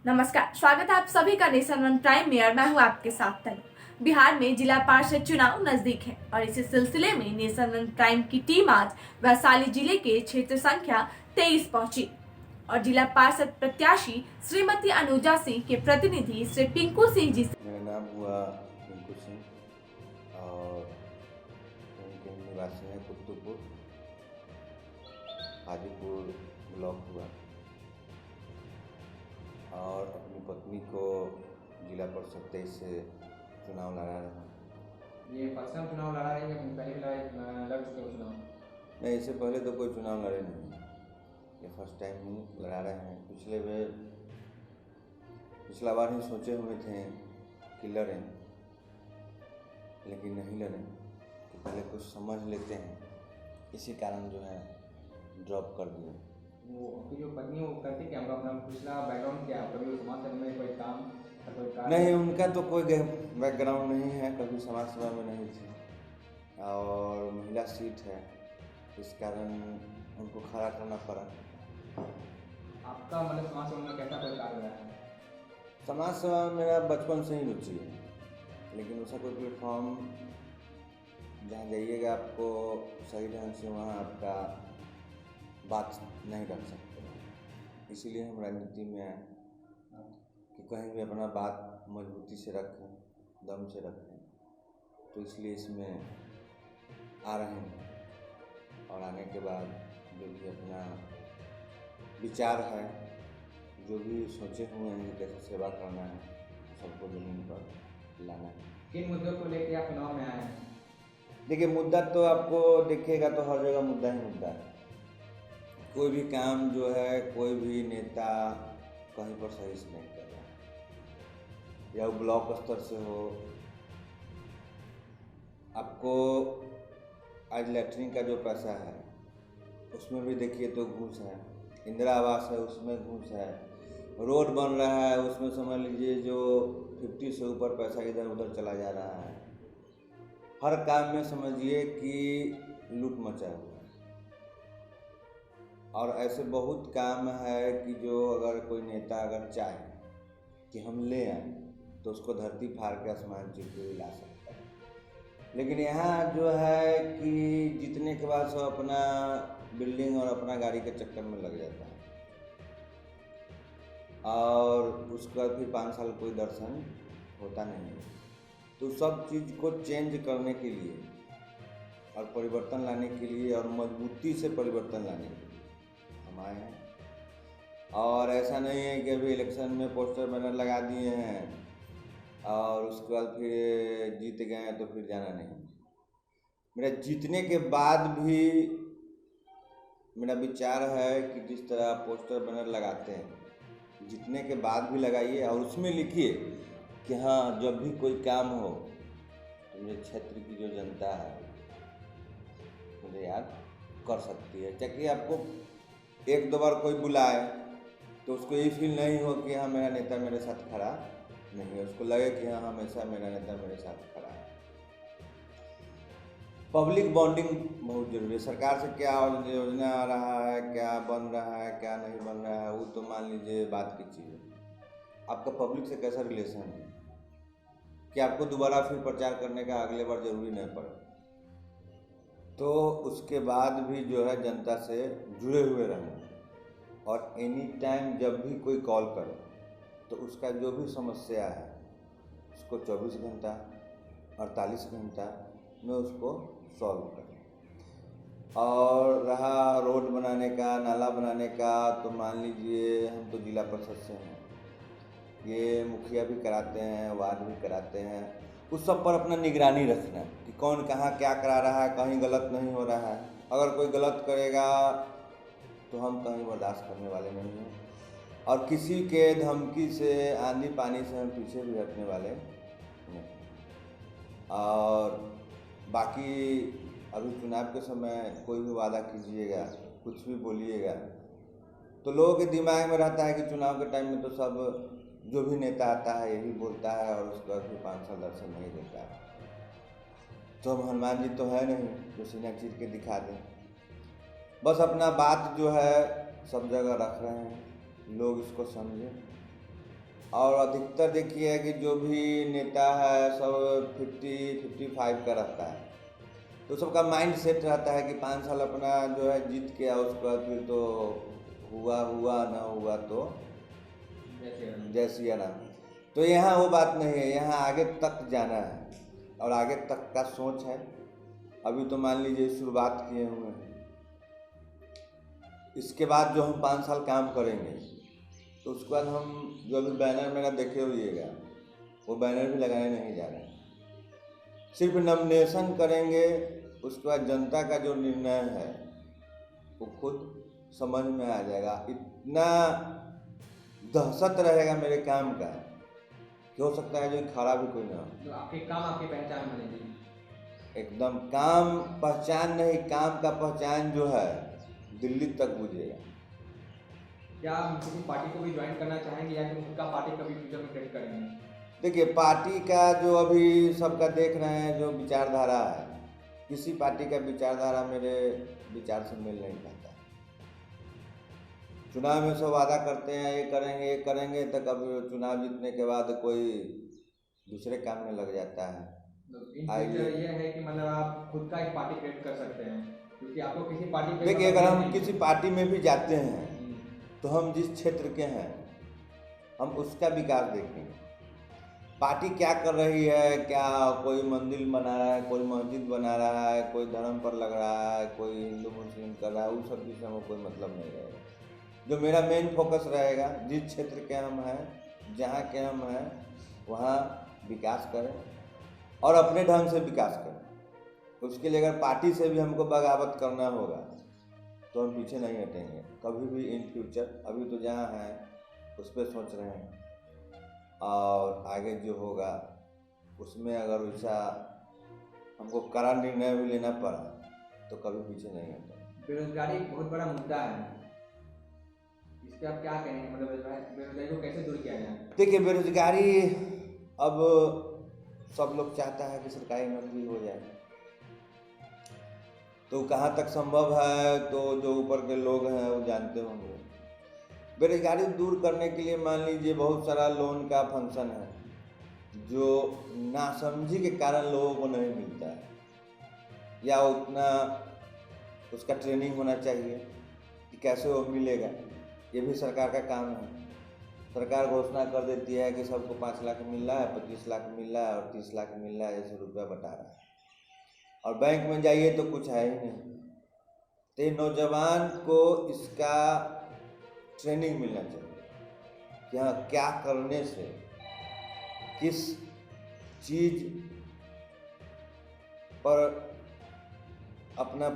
नमस्कार, स्वागत है आप सभी का नेशन वन प्राइम में और मैं हूं आपके साथ तनु। बिहार में जिला पार्षद चुनाव नजदीक है और इसी सिलसिले में नेशन वन प्राइम की टीम आज वैशाली जिले के क्षेत्र संख्या 23 पहुंची और जिला पार्षद प्रत्याशी श्रीमती अनुजा सिंह के प्रतिनिधि श्री पिंकू सिंह जी से मेरा नाम हुआ पिंकू सिंह और उनके निवासी हैं कुतुबपुर हाजीपुर ब्लॉक हुआ और अपनी पत्नी को जिला परिषद 23 से चुनाव लड़ा रहे हैं। ये फर्स्ट टाइम चुनाव लड़ा रहे हैं या पहले भी लड़ चुके हो चुनाव? नहीं, इससे पहले तो कोई चुनाव लड़े नहीं, ये फर्स्ट टाइम ही लड़ा रहे हैं। पिछला बार ही सोचे हुए थे कि लड़ें, लेकिन नहीं लड़ें कि पहले कुछ समझ लेते हैं, इसी कारण जो है ड्रॉप कर दिए। वो आपकी जो पत्नी वो करती क्या, अपना पिछला बैकग्राउंड क्या, कभी समाज सेवा में कोई काम या कोई कार्य? नहीं, उनका तो कोई बैकग्राउंड नहीं है, कभी समाज सेवा में नहीं थी और महिला सीट है, इस कारण उनको खड़ा करना पड़ा। आपका मतलब समाज सेवा में कैसा कोई कार्य रहा है? समाज सेवा में मेरा बचपन से ही रुचि है, लेकिन उसका कोई प्लेटफॉर्म जहाँ जाइएगा आपको सही ढंग से वहाँ आपका बात नहीं रख सकते, इसीलिए हम राजनीति में आए कि कहीं भी अपना बात मजबूती से रखें, दम से रखें, तो इसलिए इसमें आ रहे हैं। और आने के बाद जो भी अपना विचार है, जो भी सोचे हुए हैं कि कैसे सेवा करना है, सबको ज़मीन पर लाना है। किन मुद्दों को लेकर आप चुनाव में आए हैं? देखिए, मुद्दा तो आपको देखिएगा तो हर जगह मुद्दा ही मुद्दा है। कोई भी काम जो है, कोई भी नेता कहीं पर सही से नहीं कर रहा है, या वो ब्लॉक स्तर से हो। आपको आज लैट्रिन का जो पैसा है उसमें भी देखिए तो घूस है, इंदिरा आवास है उसमें घूस है, रोड बन रहा है उसमें समझ लीजिए जो 50 से ऊपर पैसा इधर उधर चला जा रहा है। हर काम में समझिए कि लूट मचा हुआ है। और ऐसे बहुत काम है कि जो अगर कोई नेता अगर चाहे कि हम ले आए तो उसको धरती फाड़ के आसमान चीर के ला सकता है, लेकिन यहाँ जो है कि जीतने के बाद सब अपना बिल्डिंग और अपना गाड़ी के चक्कर में लग जाता है और उसका फिर 5 साल कोई दर्शन होता नहीं है। तो सब चीज़ को चेंज करने के लिए और परिवर्तन लाने के लिए और मजबूती से परिवर्तन लाने के लिए हम आए हैं। और ऐसा नहीं है कि अभी इलेक्शन में पोस्टर बैनर लगा दिए हैं और उसके बाद फिर जीत गए हैं तो फिर जाना नहीं। मेरा जीतने के बाद भी मेरा विचार है कि जिस तरह पोस्टर बैनर लगाते हैं, जीतने के बाद भी लगाइए और उसमें लिखिए कि हाँ, जब भी कोई काम हो तो मेरे क्षेत्र की जो जनता है मुझे याद कर सकती है। ताकि आपको 1-2 बार कोई बुलाए तो उसको ये फील नहीं हो कि हाँ, मेरा नेता मेरे साथ खड़ा नहीं है, उसको लगे कि हाँ, हमेशा मेरा नेता मेरे साथ खड़ा है। पब्लिक बॉन्डिंग बहुत जरूरी है। सरकार से क्या योजना आ रहा है, क्या बन रहा है, क्या नहीं बन रहा है, वो तो मान लीजिए बात की चीज़ है। आपका पब्लिक से कैसा रिलेशन है कि आपको दोबारा फिर प्रचार करने का अगले बार जरूरी नहीं पड़े, तो उसके बाद भी जो है जनता से जुड़े हुए रहें और एनी टाइम जब भी कोई कॉल करे तो उसका जो भी समस्या है उसको 24 घंटा 48 घंटा में उसको सॉल्व करें। और रहा रोड बनाने का, नाला बनाने का, तो मान लीजिए हम तो जिला परिषद से हैं, ये मुखिया भी कराते हैं, वार्ड भी कराते हैं, उस सब पर अपना निगरानी रखना कि कौन कहाँ क्या करा रहा है, कहीं गलत नहीं हो रहा है। अगर कोई गलत करेगा तो हम कहीं बर्दाश्त करने वाले नहीं हैं और किसी के धमकी से, आंधी पानी से हम पीछे भी हटने वाले नहीं। और बाकी अभी चुनाव के समय कोई भी वादा कीजिएगा, कुछ भी बोलिएगा, तो लोगों के दिमाग में रहता है कि चुनाव के टाइम में तो सब जो भी नेता आता है यही बोलता है और उसके बाद फिर 5 साल दर्शन नहीं देता है। तो हम हनुमान जी तो है नहीं जो सीना चीर के दिखा दें। बस अपना बात जो है सब जगह रख रहे हैं, लोग इसको समझें और अधिकतर देखिए कि जो भी नेता है सब 50-55 का रहता है, तो सबका माइंड सेट रहता है कि 5 साल अपना जो है जीत के आओ, उसके बाद फिर तो हुआ ना हुआ तो जय सिया राम। तो यहाँ वो बात नहीं है, यहाँ आगे तक जाना है और आगे तक का सोच है। अभी तो मान लीजिए शुरुआत किए हुए हैं, इसके बाद जो हम 5 साल काम करेंगे तो उसके बाद हम जो अभी बैनर मेरा देखे हुइएगा वो बैनर भी लगाने नहीं जा रहे हैं, सिर्फ नॉमिनेशन करेंगे। उसके बाद जनता का जो निर्णय है वो खुद समझ में आ जाएगा। इतना दहशत रहेगा मेरे काम का कि हो सकता है जो खड़ा भी कोई ना हो। तो आपके काम आपकी पहचान बनेगी। एकदम काम पहचान नहीं, काम का पहचान जो है दिल्ली तक बुझेगा। क्या आप किसी पार्टी को भी ज्वाइन करना चाहेंगे या फिर उनका पार्टी कभी फ्यूचर में क्रिएट करेंगे? देखिए, पार्टी का जो अभी सबका देख रहे हैं जो विचारधारा है, किसी पार्टी का विचारधारा मेरे विचार से मेल नहीं खाता। चुनाव में सब वादा करते हैं ये करेंगे तो कभी चुनाव जीतने के बाद कोई दूसरे काम में लग जाता है। इन फ्यूचर ये है कि मतलब आप खुद का एक पार्टी क्रिएट कर सकते हैं, क्योंकि आपको किसी पार्टी पे देखिए, अगर हम किसी पार्टी में भी जाते हैं तो हम जिस क्षेत्र के हैं हम उसका विकास देखेंगे। पार्टी क्या कर रही है, क्या कोई मंदिर बना रहा है, कोई मस्जिद बना रहा है, कोई धर्म पर लग रहा है, कोई हिंदू मुस्लिम कर रहा है, उस सब चीज़ से हमें कोई मतलब नहीं रहेगा। जो मेरा मेन फोकस रहेगा, जिस क्षेत्र के हम हैं, जहाँ के हम हैं, वहाँ विकास करें और अपने ढंग से विकास करें। उसके लिए अगर पार्टी से भी हमको बगावत करना होगा तो हम पीछे नहीं हटेंगे कभी भी इन फ्यूचर। अभी तो जहाँ हैं उस पर सोच रहे हैं और आगे जो होगा उसमें अगर वैसा हमको कड़ा निर्णय भी लेना पड़ा तो कभी पीछे नहीं हटेंगे। बेरोजगारी एक बहुत बड़ा मुद्दा है, इस पर आप क्या कहेंगे? मतलब बेरोजगारी को कैसे दूर किया जाए? देखिए, बेरोजगारी अब सब लोग चाहता है कि सरकारी नौकरी हो जाए, तो कहाँ तक संभव है तो जो ऊपर के लोग हैं वो जानते होंगे। बेरोजगारी दूर करने के लिए मान लीजिए बहुत सारा लोन का फंक्शन है जो नासमझी के कारण लोगों को नहीं मिलता है, या उतना उसका ट्रेनिंग होना चाहिए कि कैसे वो मिलेगा। ये भी सरकार का काम है। सरकार घोषणा कर देती है कि सबको 5 लाख मिल रहा है, 25 लाख मिल रहा है और 30 लाख मिल रहा है, ऐसे रुपया बटा रहा है, और बैंक में जाइए तो कुछ है ही नहीं। तो नौजवान को इसका ट्रेनिंग मिलना चाहिए कि हाँ क्या करने से, किस चीज़ पर अपना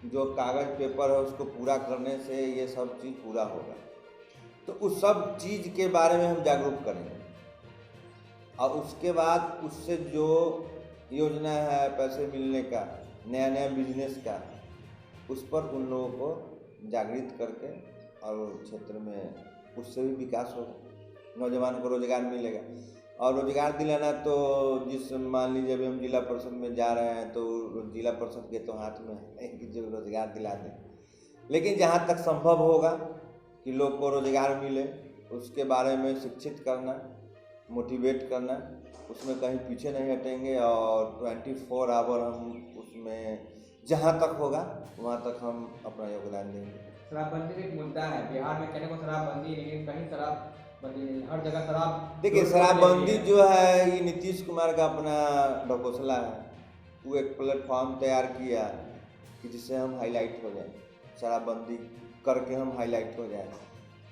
जो कागज़ पेपर है उसको पूरा करने से ये सब चीज़ पूरा होगा। तो उस सब चीज़ के बारे में हम जागरूक करेंगे और उसके बाद उससे जो योजना है पैसे मिलने का, नया नया बिजनेस का, उस पर उन लोगों को जागृत करके और क्षेत्र में उससे भी विकास होगा, नौजवान को रोजगार मिलेगा। और रोजगार दिलाना तो जिस मान लीजिए अभी हम जिला परिषद में जा रहे हैं तो जिला परिषद के तो हाथ में है कि जो रोजगार दिला दें, लेकिन जहाँ तक संभव होगा कि लोग को रोजगार मिले उसके बारे में शिक्षित करना, मोटिवेट करना, उसमें कहीं पीछे नहीं हटेंगे और 24 आवर हम उसमें जहाँ तक होगा वहाँ तक हम अपना योगदान देंगे। शराबबंदी एक मुद्दा है बिहार में, कहने को शराबबंदी, लेकिन कहीं शराबबंदी नहीं, हर जगह शराब। देखिए, शराबबंदी जो है ये नीतीश कुमार का अपना ढकोसला है। वो एक प्लेटफॉर्म तैयार किया कि जिससे हम हाईलाइट हो जाए, शराबबंदी करके हम हाईलाइट हो जाए।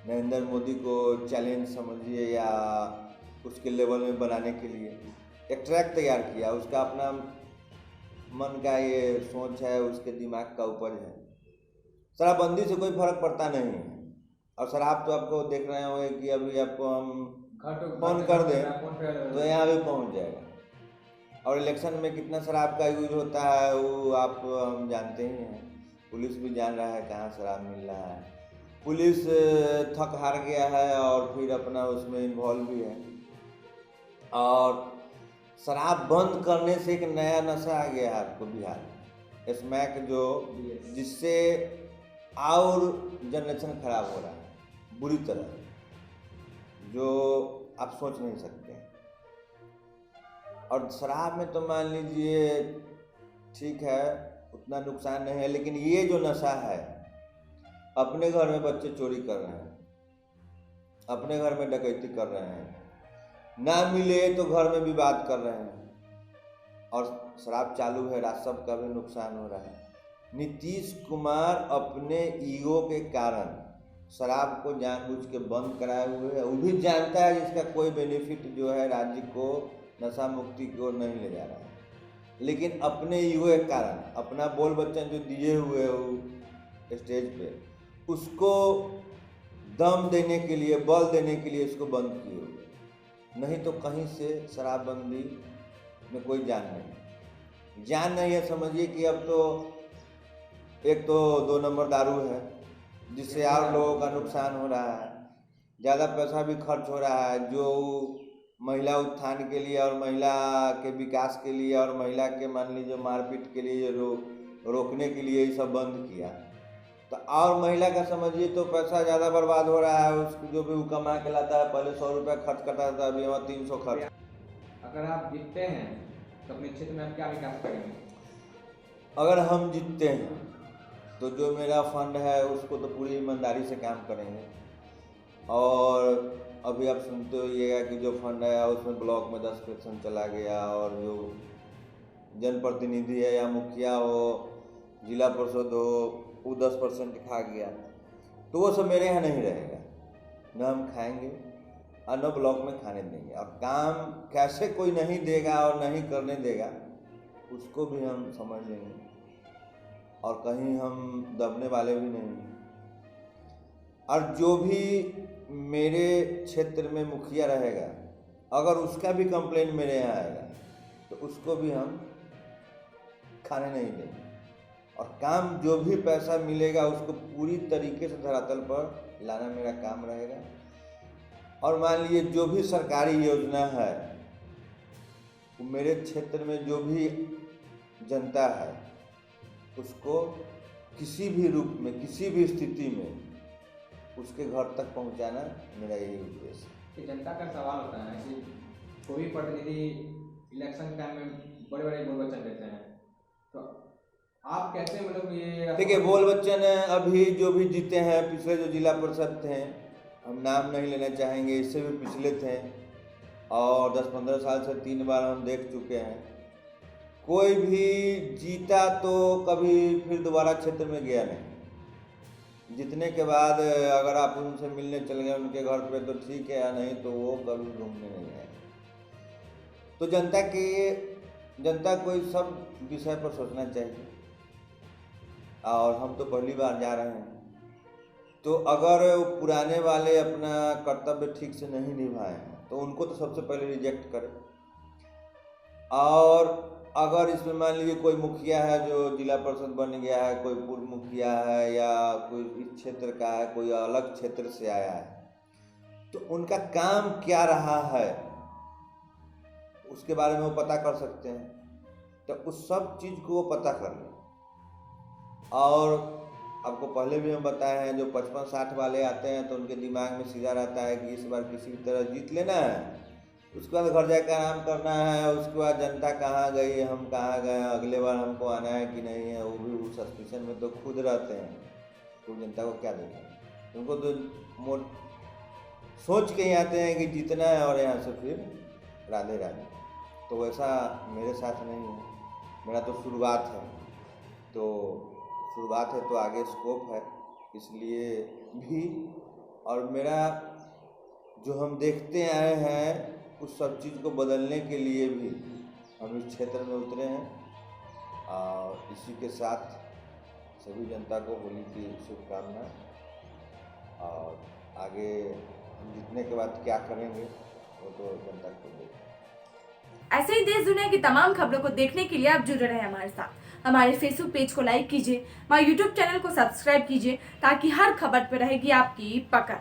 नरेंद्र मोदी को चैलेंज समझिए या उसके लेवल में बनाने के लिए एक ट्रैक तैयार किया। उसका अपना मन का ये सोच है, उसके दिमाग का उपज है। शराबबंदी से कोई फर्क पड़ता नहीं है। और शराब तो आपको देख रहे होंगे कि अभी आपको हम फोन कर दें तो यहाँ भी पहुँच जाएगा। और इलेक्शन में कितना शराब का यूज होता है वो आप हम जानते ही हैं। पुलिस भी जान रहा है कहाँ शराब मिल रहा है। पुलिस थक हार गया है और फिर अपना उसमें इन्वॉल्व भी है। और शराब बंद करने से एक नया नशा आ गया है आपको बिहार में, स्मैक, जो जिससे और जनरेशन खराब हो रहा है बुरी तरह। जो आप सोच नहीं सकते। और शराब में तो मान लीजिए ठीक है उतना नुकसान नहीं है, लेकिन ये जो नशा है, अपने घर में बच्चे चोरी कर रहे हैं, अपने घर में डकैती कर रहे हैं, ना मिले तो घर में विवाद कर रहे हैं, और शराब चालू है, राजस्व का भी नुकसान हो रहा है। नीतीश कुमार अपने ईगो के कारण शराब को जानबूझ के बंद कराए हुए है। वो भी जानता है इसका कोई बेनिफिट जो है राज्य को नशा मुक्ति की ओर नहीं ले जा रहा है, लेकिन अपने ईगो के कारण अपना बोल बच्चन जो दिए हुए हो स्टेज पे, उसको दम देने के लिए, बल देने के लिए इसको बंद किए हुए। नहीं तो कहीं से शराबबंदी में कोई जान नहीं है। समझिए कि अब तो एक तो 2 नंबर दारू है जिससे और लोगों का नुकसान हो रहा है, ज़्यादा पैसा भी खर्च हो रहा है, जो महिला उत्थान के लिए और महिला के विकास के लिए और महिला के मान लीजिए मारपीट के लिए रोकने के लिए ये सब बंद किया। तो और महिला का समझिए तो पैसा ज़्यादा बर्बाद हो रहा है। उसको जो भी वो कमा के लाता है, पहले 100 रुपये खर्च करता था, अभी वहाँ 300 खर्च। अगर आप जीतते हैं तो अपने क्षेत्र में आप क्या विकास करेंगे? अगर हम जीतते हैं तो जो मेरा फंड है उसको तो पूरी ईमानदारी से काम करेंगे। और अभी आप सुनते होइएगा कि जो फंड है उसमें ब्लॉक में 10% चला गया, और जो जनप्रतिनिधि है या मुखिया हो, जिला परिषद हो, वो 10% खा गया, तो वो सब मेरे यहाँ नहीं रहेगा। न हम खाएंगे और न ब्लॉक में खाने देंगे। और काम कैसे कोई नहीं देगा और नहीं करने देगा उसको भी हम समझ लेंगे, और कहीं हम दबने वाले भी नहीं। और जो भी मेरे क्षेत्र में मुखिया रहेगा, अगर उसका भी कंप्लेन मेरे यहाँ आएगा तो उसको भी हम खाने नहीं देंगे। और काम जो भी पैसा मिलेगा उसको पूरी तरीके से धरातल पर लाना मेरा काम रहेगा। और मान लीजिए जो भी सरकारी योजना है, वो मेरे क्षेत्र में जो भी जनता है उसको किसी भी रूप में, किसी भी स्थिति में उसके घर तक पहुंचाना मेरा यही उद्देश्य है। कि जनता का सवाल होता है कि कोई प्रतिनिधि इलेक्शन टाइम में बड़े बड़े बोल वचन देते हैं, तो आप कैसे मतलब ये देखिए बोल बच्चन अभी जो भी जीते हैं, पिछले जो जिला परिषद थे, हम नाम नहीं लेना चाहेंगे, इससे भी पिछले थे, और 10-15 साल से 3 बार हम देख चुके हैं। कोई भी जीता तो कभी फिर दोबारा क्षेत्र में गया नहीं। जीतने के बाद अगर आप उनसे मिलने चले गए उनके घर पे तो ठीक है, या नहीं तो वो कभी घूमने नहीं आए। तो जनता को इस सब विषय पर सोचना चाहिए। और हम तो पहली बार जा रहे हैं, तो अगर पुराने वाले अपना कर्तव्य ठीक से नहीं निभाए हैं तो उनको तो सबसे पहले रिजेक्ट करें। और अगर इसमें मान लीजिए कोई मुखिया है जो जिला परिषद बन गया है, कोई पूर्व मुखिया है, या कोई इस क्षेत्र का है, कोई अलग क्षेत्र से आया है, तो उनका काम क्या रहा है उसके बारे में वो पता कर सकते हैं। तो उस सब चीज़ को वो पता कर लें। और आपको पहले भी हम बताए हैं, जो 55-60 वाले आते हैं तो उनके दिमाग में सीधा रहता है कि इस बार किसी भी तरह जीत लेना है, उसके बाद घर जाकर आराम करना है, उसके बाद जनता कहाँ गई, हम कहाँ गए, अगले बार हमको आना है कि नहीं है, वो भी उस सस्पिशन में तो खुद रहते हैं। तो जनता को क्या देखें, उनको तो सोच के ही आते हैं कि जीतना है और यहाँ से फिर राधे राधे। तो वैसा मेरे साथ नहीं है, मेरा तो शुरुआत है, तो शुरुआत है तो आगे स्कोप है, इसलिए भी। और मेरा जो हम देखते आए हैं उस सब चीज़ को बदलने के लिए भी हम इस क्षेत्र में उतरे हैं। और इसी के साथ सभी जनता को होली की शुभकामना। और आगे हम जीतने के बाद क्या करेंगे वो तो जनता को देखें। ऐसे ही देश दुनिया की तमाम खबरों को देखने के लिए आप जुड़े रहें हमारे साथ। हमारे फेसबुक पेज को लाइक कीजिए, हमारे यूट्यूब चैनल को सब्सक्राइब कीजिए, ताकि हर खबर पर रहेगी आपकी पकड़।